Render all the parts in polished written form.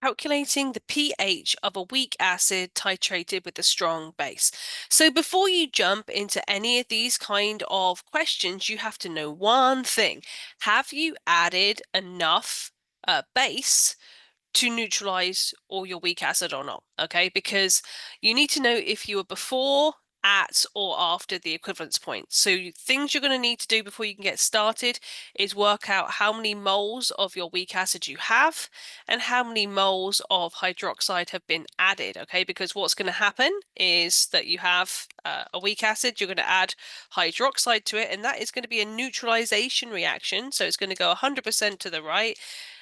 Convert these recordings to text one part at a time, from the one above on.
Calculating the pH of a weak acid titrated with a strong base. So before you jump into any of these kind of questions, you have to know one thing. Have you added enough base to neutralize all your weak acid or not? Okay, because you need to know if you were before, at, or after the equivalence point. So things you're going to need to do before you can get started is work out how many moles of your weak acid you have and how many moles of hydroxide have been added. Okay, because what's going to happen is that you have a weak acid, you're going to add hydroxide to it, and that is going to be a neutralization reaction. So it's going to go 100% to the right,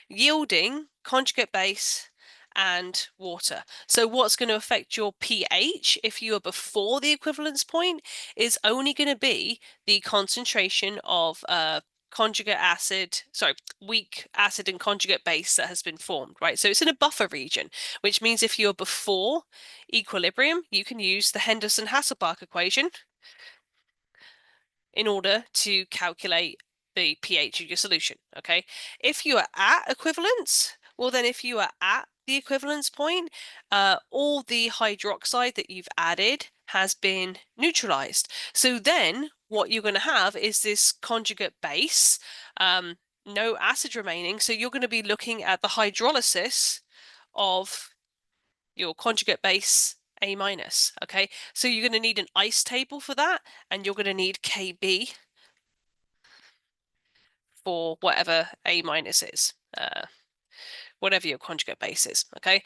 yielding conjugate base and water. So what's going to affect your pH if you are before the equivalence point is only going to be the concentration of conjugate acid, sorry, weak acid and conjugate base that has been formed, right? So it's in a buffer region, which means if you're before equilibrium, you can use the Henderson-Hasselbalch equation in order to calculate the pH of your solution, okay? If you are at equivalence, well then if you are at the equivalence point, all the hydroxide that you've added has been neutralized. So then what you're going to have is this conjugate base, no acid remaining, so you're going to be looking at the hydrolysis of your conjugate base A minus, okay? So you're going to need an ice table for that, and you're going to need Kb for whatever A minus is, whatever your conjugate base is, okay?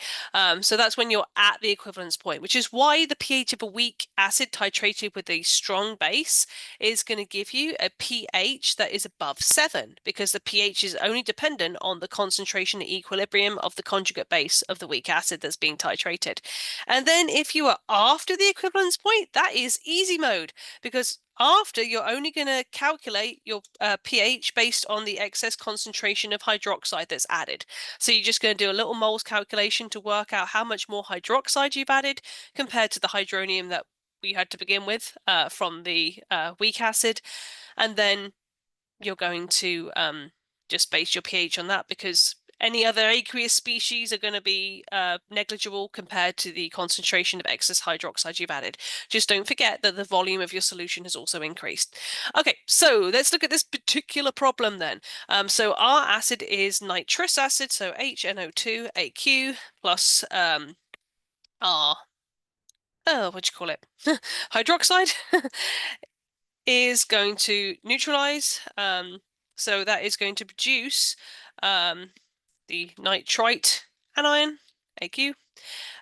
So that's when you're at the equivalence point, which is why the pH of a weak acid titrated with a strong base is going to give you a pH that is above 7, because the pH is only dependent on the concentration at equilibrium of the conjugate base of the weak acid that's being titrated. And then if you are after the equivalence point, that is easy mode, because after, you're only going to calculate your pH based on the excess concentration of hydroxide that's added. So you're just going to do a little moles calculation to work out how much more hydroxide you've added compared to the hydronium that we had to begin with from the weak acid. And then you're going to just base your pH on that, because any other aqueous species are going to be negligible compared to the concentration of excess hydroxide you've added. Just don't forget that the volume of your solution has also increased. Okay, so let's look at this particular problem then. So our acid is nitrous acid, so HNO2 AQ plus our, what do you call it? Hydroxide is going to neutralize. So that is going to produce the nitrite anion, AQ,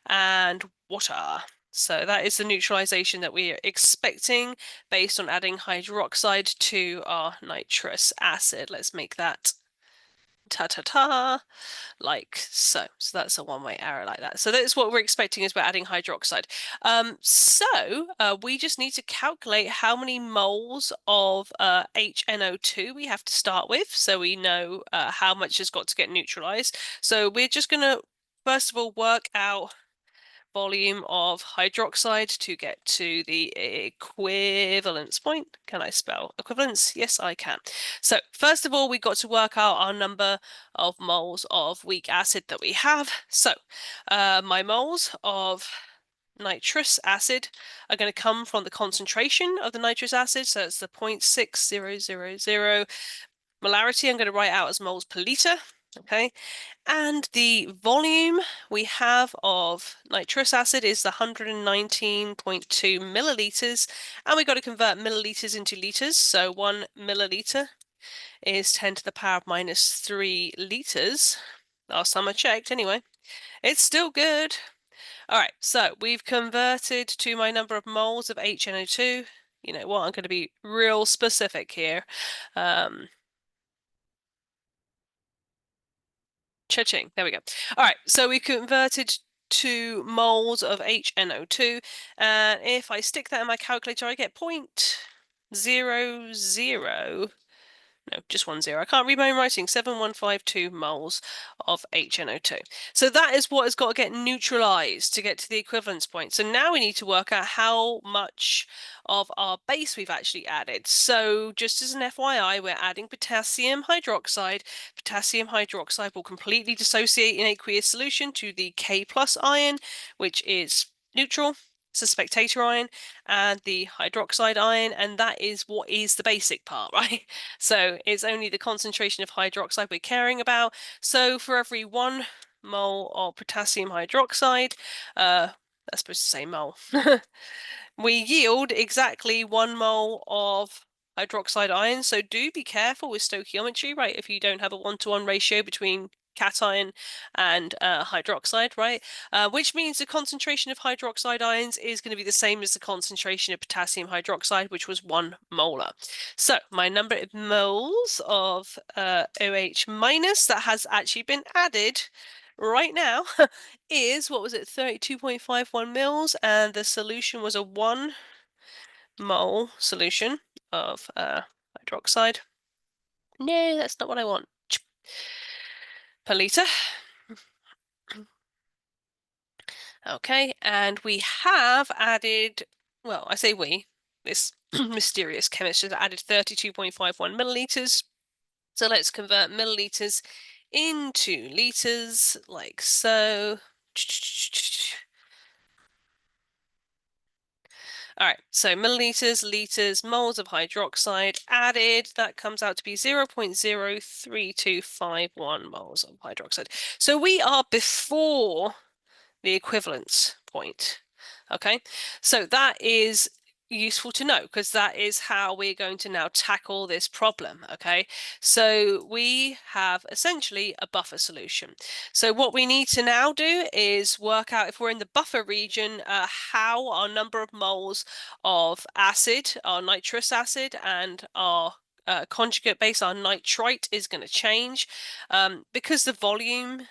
and water. So that is the neutralization that we are expecting based on adding hydroxide to our nitrous acid. Let's make that like so. So that's a one-way arrow like that. So that's what we're expecting as we're adding hydroxide. We just need to calculate how many moles of HNO2 we have to start with, so we know how much has got to get neutralized. So we're just going to first of all work out volume of hydroxide to get to the equivalence point. Can I spell equivalence? Yes, I can. So first of all, we got to work out our number of moles of weak acid that we have. So my moles of nitrous acid are going to come from the concentration of the nitrous acid. So it's the 0.6000 molarity. I'm going to write out as moles per liter. Okay, and the volume we have of nitrous acid is the 119.2 milliliters, and we've got to convert milliliters into liters. So 1 milliliter is 10 to the power of minus 3 liters. Last time I checked, anyway. It's still good. All right, so we've converted to my number of moles of HNO2. You know what? I'm going to be real specific here. Cha-ching. There we go. All right, so we converted to moles of HNO2. And if I stick that in my calculator, I get 0.00 No, just 10. I can't read my own writing. 7152 moles of HNO2. So that is what has got to get neutralized to get to the equivalence point. So now we need to work out how much of our base we've actually added. So just as an FYI, we're adding potassium hydroxide. Potassium hydroxide will completely dissociate in aqueous solution to the K+ ion, which is neutral. It's a spectator ion, and the hydroxide ion, and that is what is the basic part, right? So it's only the concentration of hydroxide we're caring about. So for every 1 mole of potassium hydroxide, that's supposed to say mole, we yield exactly 1 mole of hydroxide ion. So do be careful with stoichiometry, right? If you don't have a 1-to-1 ratio between cation and hydroxide, right? Which means the concentration of hydroxide ions is going to be the same as the concentration of potassium hydroxide, which was 1 molar. So my number of moles of OH minus that has actually been added right now is, what was it, 32.51 mils, and the solution was a 1 mole solution of hydroxide. No, that's not what I want. Per liter. Okay, and we have added, well, I say we, this mysterious chemist has added 32.51 milliliters. So let's convert milliliters into liters, like so. All right, so milliliters, liters, moles of hydroxide added, that comes out to be 0.03251 moles of hydroxide. So we are before the equivalence point. Okay, so that is useful to know because that is how we're going to now tackle this problem. Okay, so we have essentially a buffer solution. So what we need to now do is work out, if we're in the buffer region, how our number of moles of acid, our nitrous acid, and our conjugate base, our nitrite, is going to change because the volume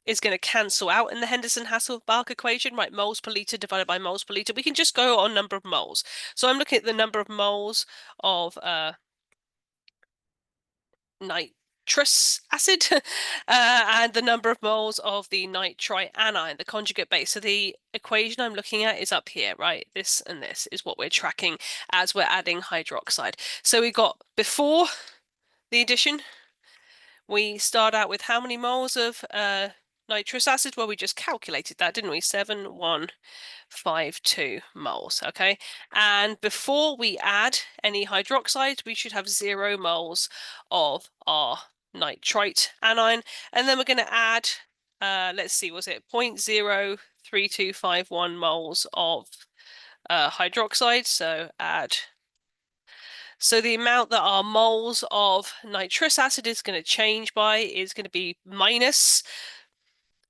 is going to cancel out in the Henderson-Hasselbalch equation, right? Moles per liter divided by moles per liter. We can just go on number of moles. So I'm looking at the number of moles of nitrous acid and the number of moles of the nitrite anion, the conjugate base. So the equation I'm looking at is up here, right? This and this is what we're tracking as we're adding hydroxide. So we got before the addition, we start out with how many moles of nitrous acid? Well, we just calculated that, didn't we? 7152 moles, okay? And before we add any hydroxide, we should have 0 moles of our nitrite anion. And then we're going to add, let's see, was it 0.03251 moles of hydroxide? So add. So the amount that our moles of nitrous acid is going to change by is going to be minus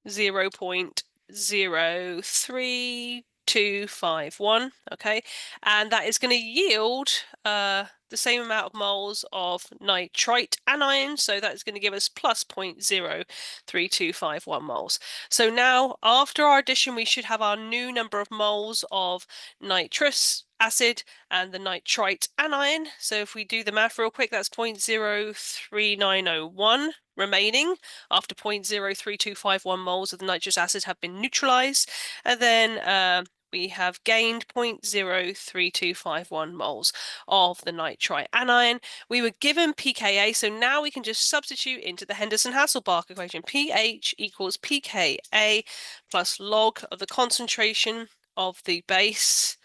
0.03251, okay? And that is going to yield the same amount of moles of nitrite anion, so that is going to give us plus 0.03251 moles. So now, after our addition, we should have our new number of moles of nitrous acid and the nitrite anion. So if we do the math real quick, that's 0.03901 remaining after 0.03251 moles of the nitrous acid have been neutralized. And then we have gained 0.03251 moles of the nitrite anion. We were given pKa, so now we can just substitute into the Henderson-Hasselbalch equation. pH equals pKa plus log of the concentration of the base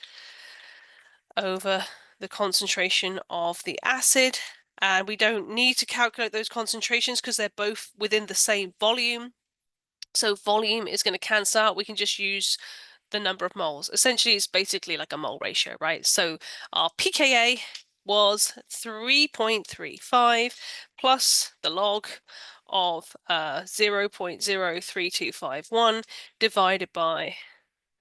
over the concentration of the acid. And we don't need to calculate those concentrations because they're both within the same volume. So volume is going to cancel out. We can just use the number of moles. Essentially, it's basically like a mole ratio, right? So our pKa was 3.35 plus the log of 0.03251 divided by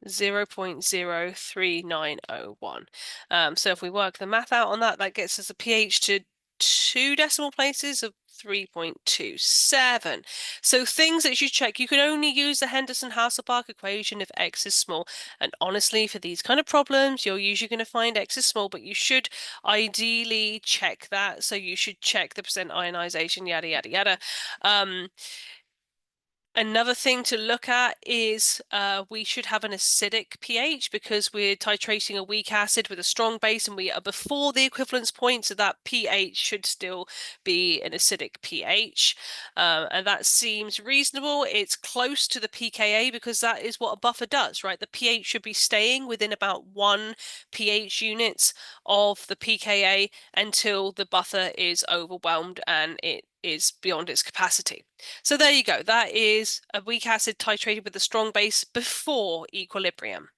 0.03901. So if we work the math out on that, that gets us a pH to 2 decimal places of 3.27. So things that you check, you can only use the Henderson-Hasselbalch equation if x is small. And honestly, for these kind of problems, you're usually going to find x is small, but you should ideally check that. So you should check the percent ionization, yada, yada, yada. Another thing to look at is we should have an acidic pH because we're titrating a weak acid with a strong base and we are before the equivalence point, so that pH should still be an acidic pH. And that seems reasonable. It's close to the pKa because that is what a buffer does, right? The pH should be staying within about 1 pH units of the pKa until the buffer is overwhelmed and it is beyond its capacity. So there you go. That is a weak acid titrated with a strong base before equilibrium.